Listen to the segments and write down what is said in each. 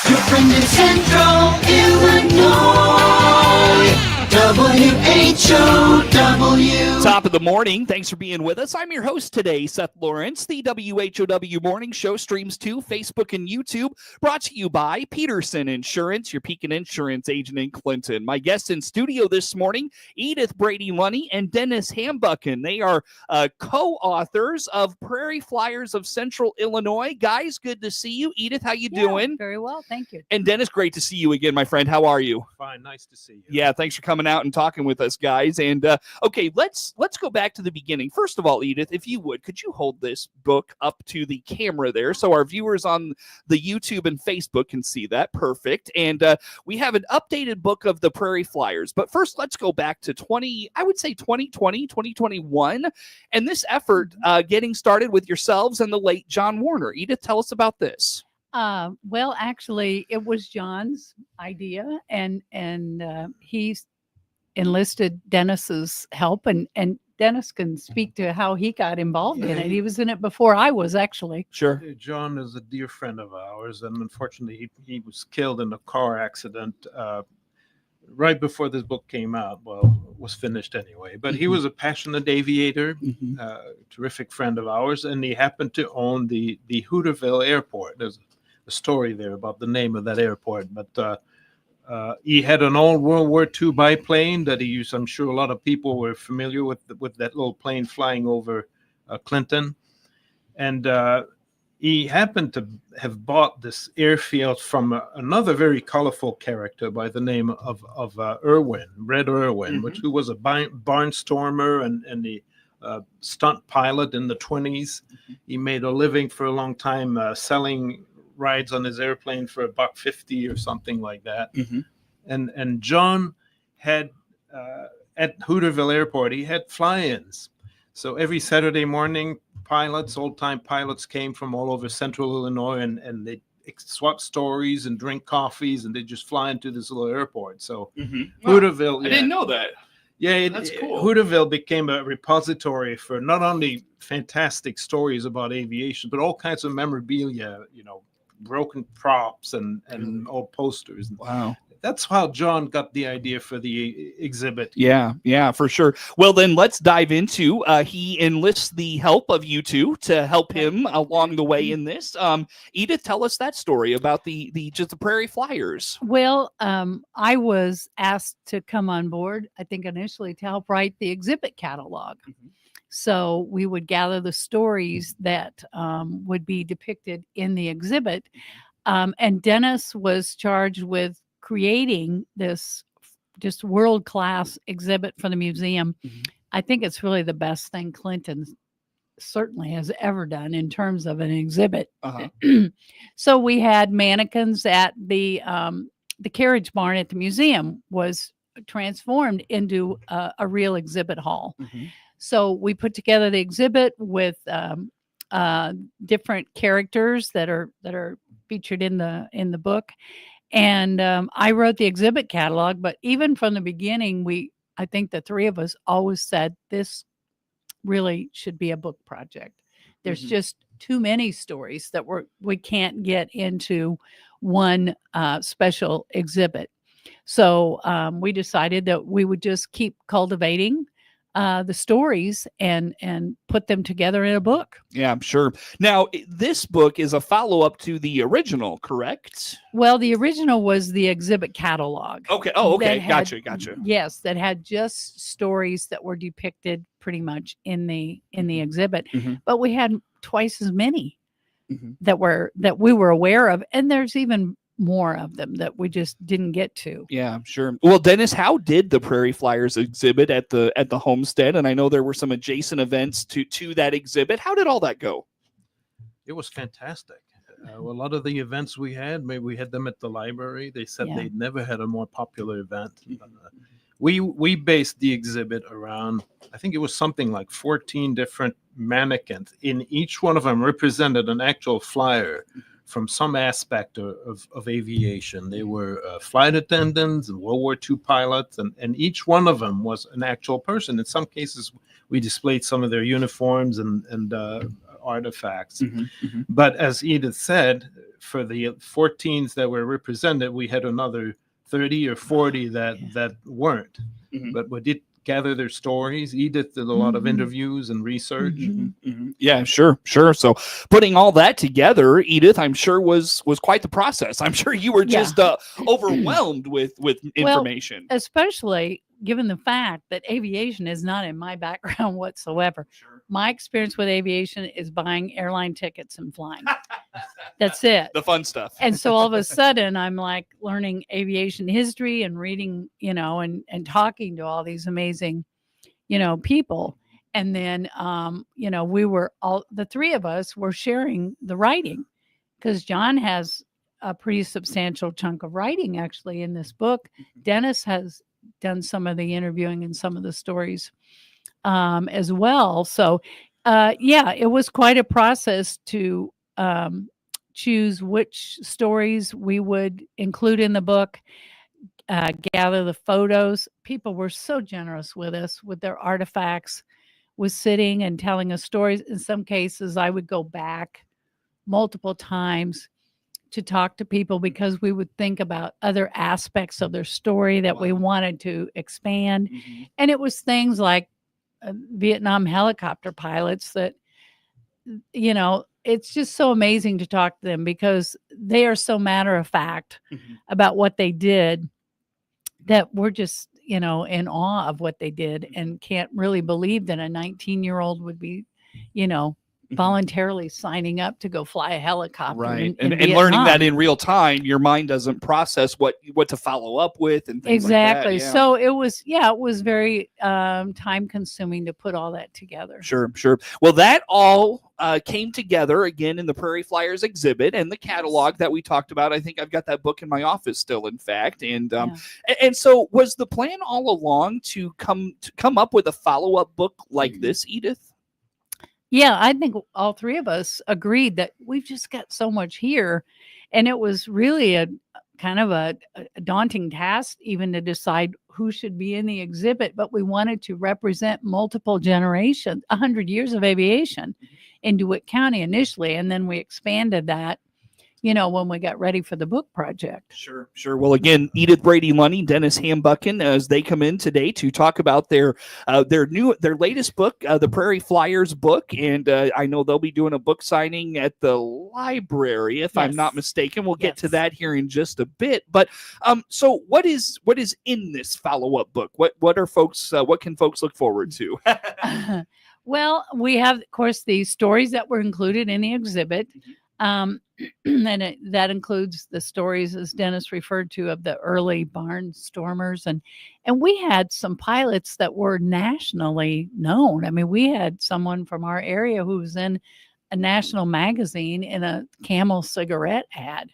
Your friend in Central Illinois, WHOW. Top of the morning. Thanks for being with us. I'm your host today, Seth Lawrence. The WHOW Morning Show streams to Facebook and YouTube, brought to you by Peterson Insurance, your Pekin Insurance agent in Clinton. My guests in studio this morning, Edith Brady-Lunny and Denis Hambucken. They are co-authors of Prairie Flyers of Central Illinois. Guys, good to see you. Edith, how you doing? Very well, thank you. And Denis, great to see you again, my friend. How are you? Fine, nice to see you. Yeah, thanks for coming out and talking with us, guys. And okay, let's go back to the beginning. First of all, Edith, if you would, could you hold this book up to the camera there so our viewers on the YouTube and Facebook can see that? Perfect. And we have an updated book of the Prairie Flyers. But first, let's go back to 2020, 2021, and this effort getting started with yourselves and the late John Warner. Edith, tell us about this. Well, actually, it was John's idea, and he enlisted Denis's help, and Denis can speak to how he got involved in it. He was in it before I was, actually. Sure. John is a dear friend of ours, and unfortunately, he was killed in a car accident right before this book came out. Well, it was finished anyway. But he was a passionate aviator, terrific friend of ours, and he happened to own the Hooterville Airport. There's a story there about the name of that airport, but he had an old World War II biplane that he used. I'm sure a lot of people were familiar with that little plane flying over Clinton. And he happened to have bought this airfield from another very colorful character by the name of Irwin, Red Irwin, who was a barnstormer and the stunt pilot in the 20s. He made a living for a long time selling rides on his airplane for $1.50 or something like that. And John had at Hooterville Airport, he had fly-ins. So every Saturday morning, old-time pilots came from all over Central Illinois, and they swap stories and drink coffees, and they just fly into this little airport. So Hooterville, I didn't know that. Yeah, that's cool. Hooterville became a repository for not only fantastic stories about aviation, but all kinds of memorabilia, broken props and old posters. Wow. That's how John got the idea for the exhibit. Yeah, for sure. Well, then let's dive into he enlists the help of you two to help him along the way in this. Edith, tell us that story about the Prairie Flyers. Well, I was asked to come on board, I think initially to help write the exhibit catalog. So we would gather the stories that would be depicted in the exhibit. And Denis was charged with creating this just world-class exhibit for the museum. I think it's really the best thing Clinton certainly has ever done in terms of an exhibit. So we had mannequins at the carriage barn at the museum was transformed into a real exhibit hall. So we put together the exhibit with different characters that are featured in the book, and I wrote the exhibit catalog. But even from the beginning, I think the three of us always said this really should be a book project. There's just too many stories that we can't get into one special exhibit. So we decided that we would just keep cultivating the stories and put them together in a book. Yeah, I'm sure. Now, this book is a follow-up to the original, correct? Well, the original was the exhibit catalog. Okay. Oh, okay. Gotcha. Yes, that had just stories that were depicted pretty much in the exhibit. But we had twice as many that we were aware of, and there's even more of them that we just didn't get to. Yeah, sure. Well, Denis, how did the Prairie Flyers exhibit at the homestead? And I know there were some adjacent events to that exhibit. How did all that go? It was fantastic. A lot of the events we had, maybe we had them at the library. They said they'd never had a more popular event. We based the exhibit around, I think it was something like 14 different mannequins. In each one of them represented an actual flyer from some aspect of aviation. They were flight attendants and World War II pilots, and each one of them was an actual person. In some cases, we displayed some of their uniforms and artifacts. Mm-hmm. But as Edith said, for the 14s that were represented, we had another 30 or 40 that weren't. Mhm. But we did gather their stories. Edith did a lot of interviews and research. Yeah, sure. So putting all that together, Edith, I'm sure was quite the process. I'm sure you were just overwhelmed with information. Well, especially given the fact that aviation is not in my background whatsoever. Sure. My experience with aviation is buying airline tickets and flying. That's it. The fun stuff. And so all of a sudden I'm like learning aviation history and reading, and talking to all these amazing, people. And then, we were the three of us were sharing the writing, because John has a pretty substantial chunk of writing actually in this book. Denis has done some of the interviewing and some of the stories as well. So, it was quite a process to choose which stories we would include in the book, gather the photos. People were so generous with us with their artifacts, with sitting and telling us stories. In some cases, I would go back multiple times to talk to people because we would think about other aspects of their story that we wanted to expand. And it was things like Vietnam helicopter pilots that, it's just so amazing to talk to them because they are so matter of fact about what they did that we're just, in awe of what they did and can't really believe that a 19-year-old would be, voluntarily signing up to go fly a helicopter. Right. In And learning that Vietnam. in real time, your mind doesn't process what to follow up with and things Exactly. like that. Yeah. So it was very time consuming to put all that together. Sure. Well, that all came together again in the Prairie Flyers exhibit and the catalog that we talked about. I think I've got that book in my office still, in fact. And and so was the plan all along to come up with a follow-up book like this, Edith? Yeah, I think all three of us agreed that we've just got so much here. And it was really a kind of a daunting task even to decide who should be in the exhibit. But we wanted to represent multiple generations, 100 years of aviation in DeWitt County initially. And then we expanded that, when we got ready for the book project. Sure. Well, again, Edith Brady-Lunny, Denis Hambucken, as they come in today to talk about their latest book, the Prairie Flyers book, and I know they'll be doing a book signing at the library, if I'm not mistaken. We'll get to that here in just a bit. But so what is in this follow-up book? What can folks look forward to? Well, we have, of course, the stories that were included in the exhibit. And that includes the stories, as Denis referred to, of the early barnstormers. And we had some pilots that were nationally known. I mean, we had someone from our area who was in a national magazine in a Camel cigarette ad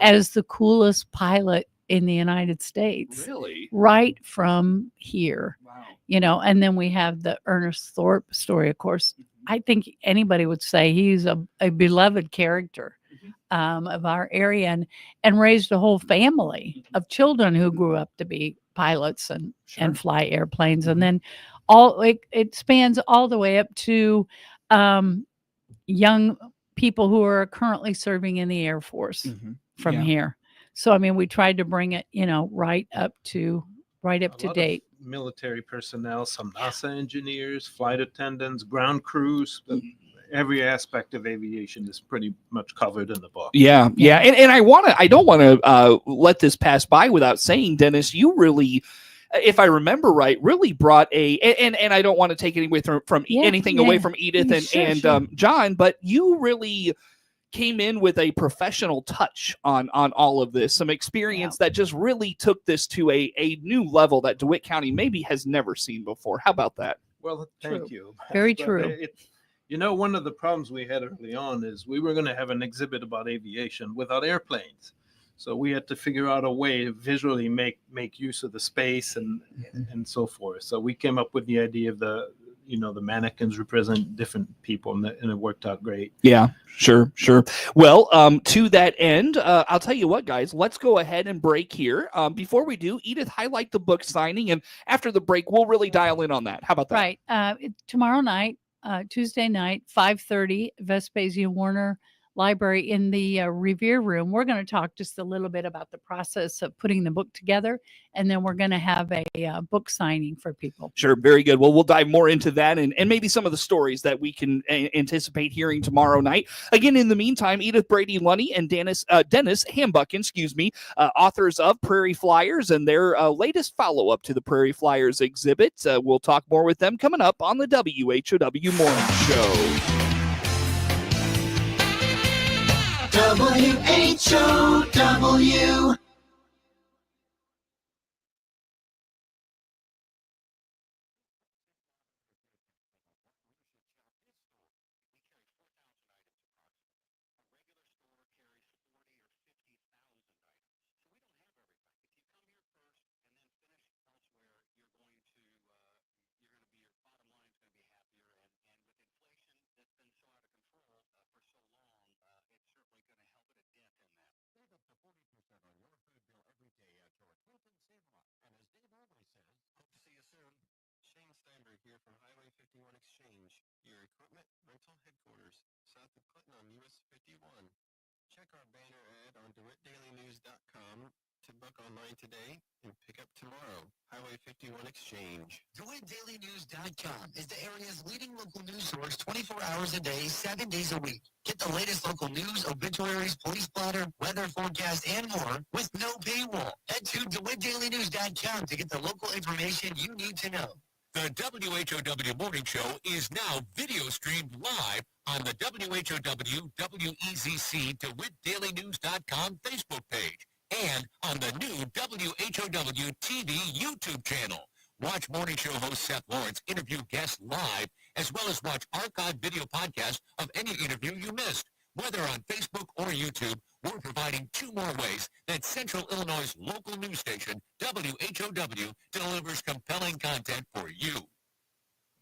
as the coolest pilot in the United States. Really? Right from here. Wow. And then we have the Ernest Thorpe story, of course. I think anybody would say he's a beloved character of our area and raised a whole family of children who grew up to be pilots and fly airplanes. And then it spans all the way up to young people who are currently serving in the Air Force from here. So, I mean, we tried to bring it, right up to date. Military personnel, some NASA engineers, flight attendants, ground crews. Every aspect of aviation is pretty much covered in the book. Yeah. And I don't want to let this pass by without saying, Denis, you really, if I remember right, really brought and I don't want to take anything from anything away from Edith and John, but you really came in with a professional touch on all of this, some experience that just really took this to a new level that DeWitt County maybe has never seen before. How about that? Well, thank you. Very true. One of the problems we had early on is we were going to have an exhibit about aviation without airplanes. So we had to figure out a way to visually make use of the space and so forth. So we came up with the idea of the mannequins represent different people, and it worked out great. Yeah, sure. Well, to that end, I'll tell you what, guys, let's go ahead and break here. Before we do, Edith, highlight the book signing, and after the break, we'll really dial in on that. How about that? Right. Tomorrow night, Tuesday night, 5:30, Vespasian Warner Library in the Revere Room. We're going to talk just a little bit about the process of putting the book together, and then we're going to have a book signing for people. Sure, very good. Well, we'll dive more into that and maybe some of the stories that we can anticipate hearing tomorrow night. Again, in the meantime, Edith Brady-Lunny and Denis Hambucken, authors of Prairie Flyers and their latest follow-up to the Prairie Flyers exhibit. We'll talk more with them coming up on the WHOW Morning Show. WHOW. Here from Highway 51 Exchange, your equipment rental headquarters, south of Clinton on US 51. Check our banner ad on DeWittDailyNews.com to book online today and pick up tomorrow. Highway 51 Exchange. DeWittDailyNews.com is the area's leading local news source 24 hours a day, 7 days a week. Get the latest local news, obituaries, police blotter, weather forecast, and more with no paywall. Head to DeWittDailyNews.com to get the local information you need to know. The WHOW Morning Show is now video streamed live on the WHOW WEZC DeWittDailyNews.com Facebook page and on the new WHOW TV YouTube channel. Watch Morning Show host Seth Lawrence interview guests live, as well as watch archived video podcasts of any interview you missed. Whether on Facebook or YouTube, we're providing two more ways that Central Illinois' local news station, WHOW, delivers compelling content for you.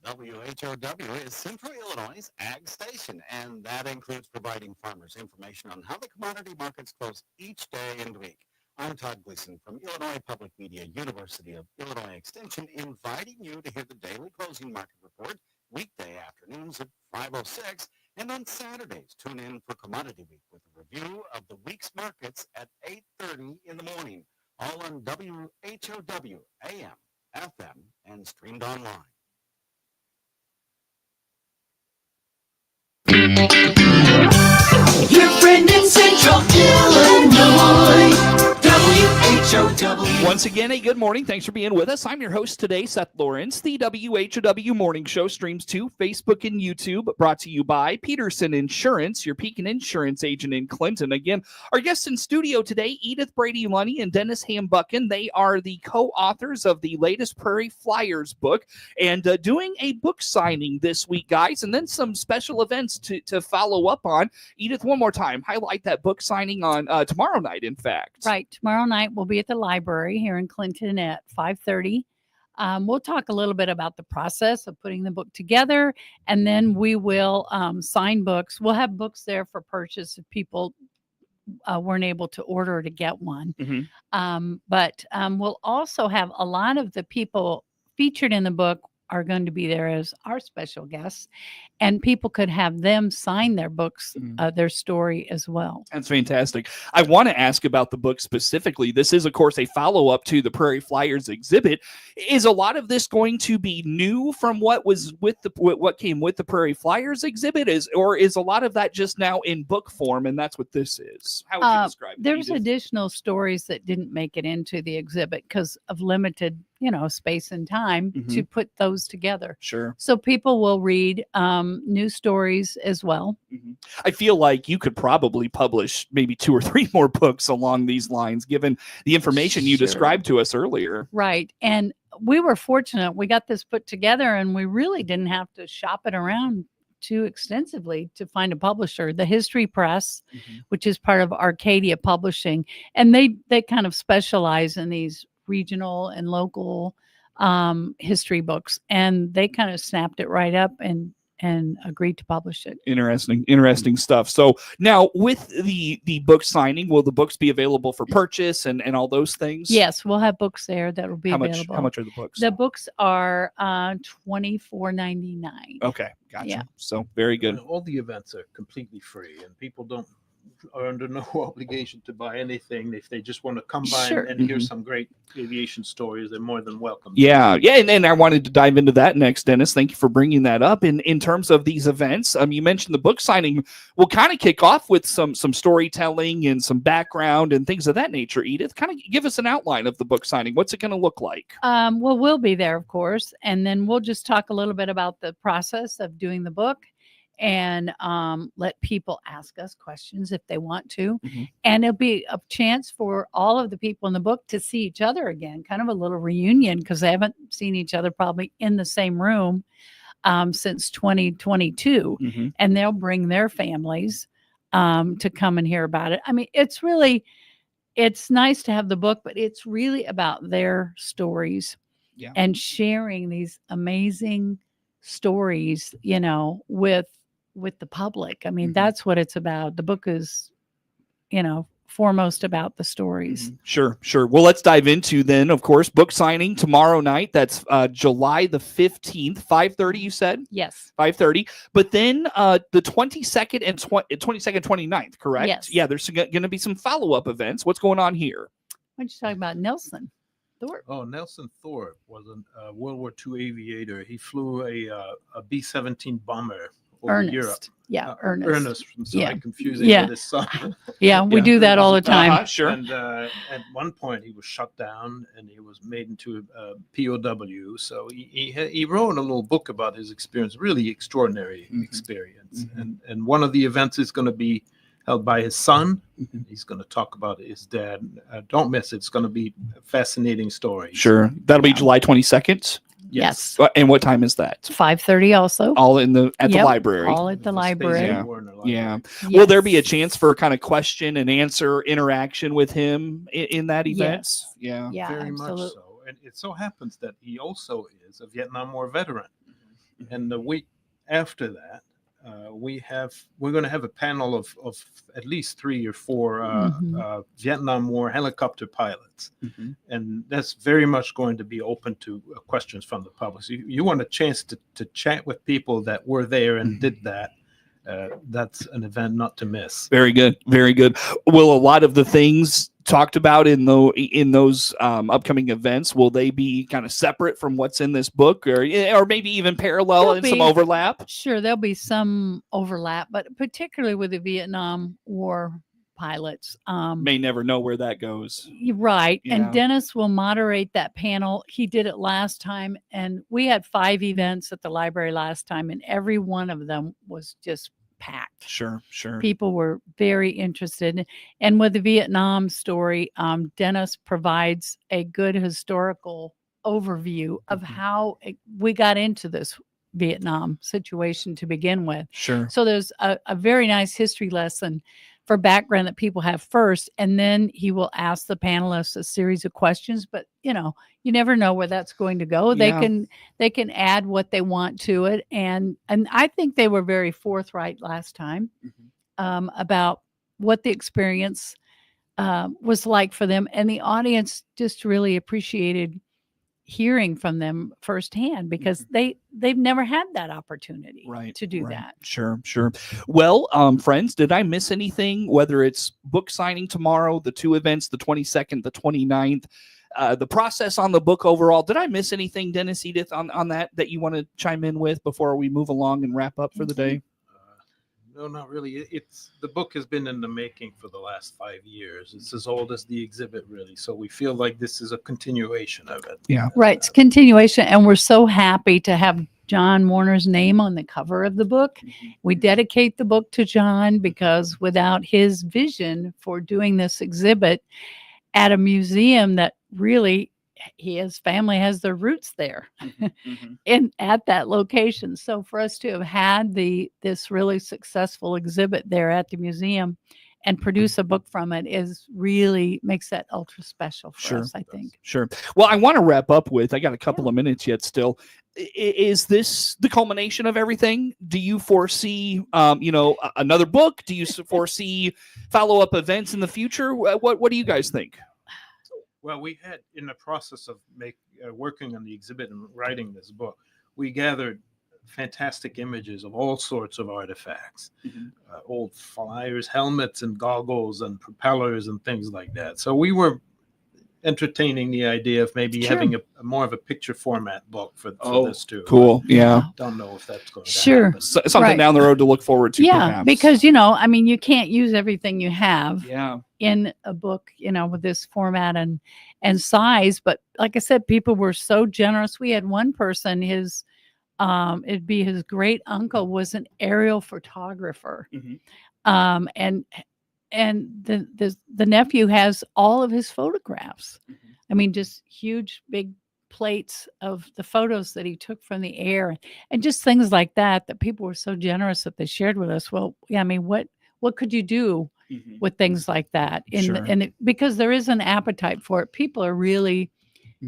WHOW is Central Illinois' ag station, and that includes providing farmers information on how the commodity markets close each day and week. I'm Todd Gleason from Illinois Public Media, University of Illinois Extension, inviting you to hear the daily closing market report weekday afternoons at 5:06, and on Saturdays, tune in for Commodity Week with a review of the week's markets at 8:30 in the morning, all on WHOW, AM, FM, and streamed online. Your friend in Central Illinois. WHOW. Once again, a good morning. Thanks for being with us. I'm your host today, Seth Lawrence. The WHOW Morning Show streams to Facebook and YouTube, brought to you by Peterson Insurance, your Pekin Insurance agent in Clinton. Again, our guests in studio today, Edith Brady-Lunny and Denis Hambucken. They are the co-authors of the latest Prairie Flyers book and doing a book signing this week, guys, and then some special events to follow up on. Edith, one more time, highlight that book signing on tomorrow night, in fact. Right. Tomorrow night we'll be at the library here in Clinton at 5:30. We'll talk a little bit about the process of putting the book together, and then we will sign books. We'll have books there for purchase if people weren't able to order to get one. But we'll also have a lot of the people featured in the book are going to be there as our special guests, and people could have them sign their books, their story as well. That's fantastic. I want to ask about the book specifically. This is, of course, a follow-up to the Prairie Flyers exhibit. Is a lot of this going to be new from what was with what came with the Prairie Flyers exhibit? Or is a lot of that just now in book form, and that's what this is? How would you describe it? There's Edith? additional stories that didn't make it into the exhibit because of limited, space and time to put those together. Sure. So people will read new stories as well. I feel like you could probably publish maybe 2 or 3 more books along these lines, given the information you Sure. described to us earlier. Right. And we were fortunate. We got this put together and we really didn't have to shop it around too extensively to find a publisher. The History Press, which is part of Arcadia Publishing, and they kind of specialize in these regional and local history books, and they kind of snapped it right up and and agreed to publish it. Interesting stuff. So now with the book signing, will the books be available for purchase and all those things? Yes, we'll have books there that will be available. How much are the books? The books are $24.99. Okay, gotcha. Yeah. So very good. And all the events are completely free, and people are under no obligation to buy anything. If they just want to come by Sure. and hear some great aviation stories, they're more than welcome. Yeah, and I wanted to dive into that next, Dennis. Thank you for bringing that up. In terms of these events, you mentioned the book signing will kind of kick off with some storytelling and some background and things of that nature. Edith, kind of give us an outline of the book signing. What's it going to look like? Well, we'll be there, of course, and then we'll just talk a little bit about the process of doing the book, and let people ask us questions if they want to. Mhm. And it'll be a chance for all of the people in the book to see each other again, kind of a little reunion, because they haven't seen each other probably in the same room since 2022. Mm-hmm. And they'll bring their families to come and hear about it. I mean, it's nice to have the book, but it's really about their stories. Yeah. And sharing these amazing stories, with the public. I mean, Mhm. that's what it's about. The book is, foremost about the stories. Sure. Well, let's dive into then, of course, book signing tomorrow night. That's July the 15th, 5:30, you said? Yes. 5:30. But then the 22nd and 29th, correct? Yes. Yeah, there's going to be some follow-up events. What's going on here? What are you talking about? Nelson Thorpe. Oh, Nelson Thorpe was a World War II aviator. He flew a B-17 bomber over Europe. Ernest. Yeah, Ernest. Ernest, I'm sorry, Yeah. confusing Yeah. with his son. Yeah, we Yeah. do that all the time. Sure. And at one point, he was shut down and he was made into a POW. So he wrote a little book about his experience, really extraordinary Mhm. experience. Mhm. And one of the events is going to be held by his son. And he's going to talk about his dad. Don't miss it. It's going to be a fascinating story. Sure. That'll be Yeah. July 22nd. Yes. And what time is that? 5:30 also. All at the Yep, library. All at the library. Yeah. Warner Library. Yeah. Will there be a Yes. chance for kind of question and answer interaction with him in that event? Yes. Yeah. Yeah, Very much absolutely. so. And it so happens that he also is a Vietnam War veteran. And the week after that, we're going to have a panel of at least 3 or 4 Vietnam War helicopter pilots, Mhm. and that's very much going to be open to questions from the public. So you want a chance to chat with people that were there and did that. That's an event not to miss. Very good. Very good. Will a lot of the things talked about in those upcoming events, will they be kind of separate from what's in this book, or maybe even parallel There'll and some be- overlap? Sure, there'll be some overlap, but particularly with the Vietnam War pilots. May never know where that goes. You're right. Yeah. And Dennis will moderate that panel. He did it last time, and we had 5 events at the library last time, and every one of them was just packed. Sure. People were very interested. And with the Vietnam story, Dennis provides a good historical overview of how we got into this Vietnam situation to begin with. Sure. So there's a very nice history lesson for background that people have first, and then he will ask the panelists a series of questions. But you never know where that's going to go. Yeah. They can add what they want to it, and I think they were very forthright last time about what the experience was like for them, and the audience just really appreciated hearing from them firsthand because they've never had that opportunity to do that. Sure. Well, friends, did I miss anything? Whether it's book signing tomorrow, the 2 events, the 22nd, the 29th, the process on the book overall, did I miss anything, Dennis, Edith, on that you want to chime in with before we move along and wrap up for the day? No, not really. The book has been in the making for the last 5 years. It's as old as the exhibit, really. So we feel like this is a continuation of it. Yeah. Right. It's continuation. And we're so happy to have John Warner's name on the cover of the book. We dedicate the book to John because without his vision for doing this exhibit at a museum that really his family has their roots there and at that location. So for us to have had this really successful exhibit there at the museum and produce a book from it is really makes that ultra special for us, I think. Sure. Well, I want to wrap up with, I got a couple of minutes yet still. Is this the culmination of everything? Do you foresee, another book? Do you foresee follow-up events in the future? What do you guys think? Well, we had, in the process of working on the exhibit and writing this book, we gathered fantastic images of all sorts of artifacts, old flyers, helmets and goggles and propellers and things like that. So we were entertaining the idea of maybe having a more of a picture format book for this too. Cool. Yeah. Don't know if that's going to Sure. happen. Something down the road to look forward to. Yeah, perhaps. because you can't use everything you have Yeah. in a book, with this format and size. But like I said, people were so generous. We had one person, it'd be his great uncle was an aerial photographer. And the nephew has all of his photographs. I mean, just huge, big plates of the photos that he took from the air, and just things like that people were so generous that they shared with us. Well, yeah, I mean, what could you do with things like that? Because there is an appetite for it. People are really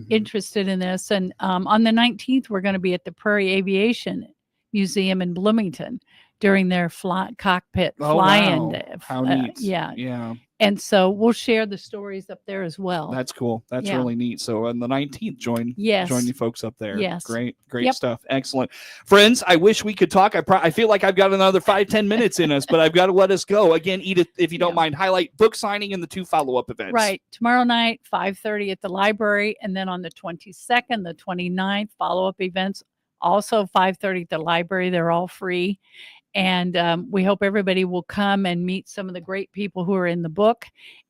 interested in this. And on the 19th, we're going to be at the Prairie Aviation Museum in Bloomington during their cockpit fly-in day. How neat. Yeah. And so we'll share the stories up there as well. That's cool. That's really neat. So on the 19th, join you folks up there. Yes. Great stuff. Excellent. Friends, I wish we could talk. I feel like I've got another 5-10 minutes in us, but I've got to let us go. Again, Edith, if you don't mind, highlight book signing and the 2 follow-up events. Right. Tomorrow night, 5:30 at the library. And then on the 22nd, the 29th, follow-up events, also 5:30 at the library. They're all free. And we hope everybody will come and meet some of the great people who are in the book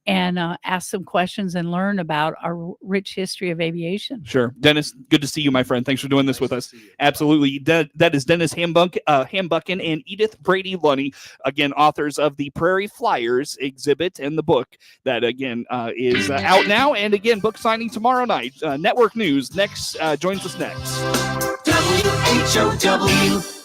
and ask some questions and learn about our rich history of aviation. Sure. Denis, good to see you, my friend. Thanks for doing this with us. Absolutely. That is Denis Hambucken and Edith Brady-Lunny, again, authors of the Prairie Flyers exhibit and the book that, again, is out now. And, again, book signing tomorrow night. Network News joins us next. WHOW.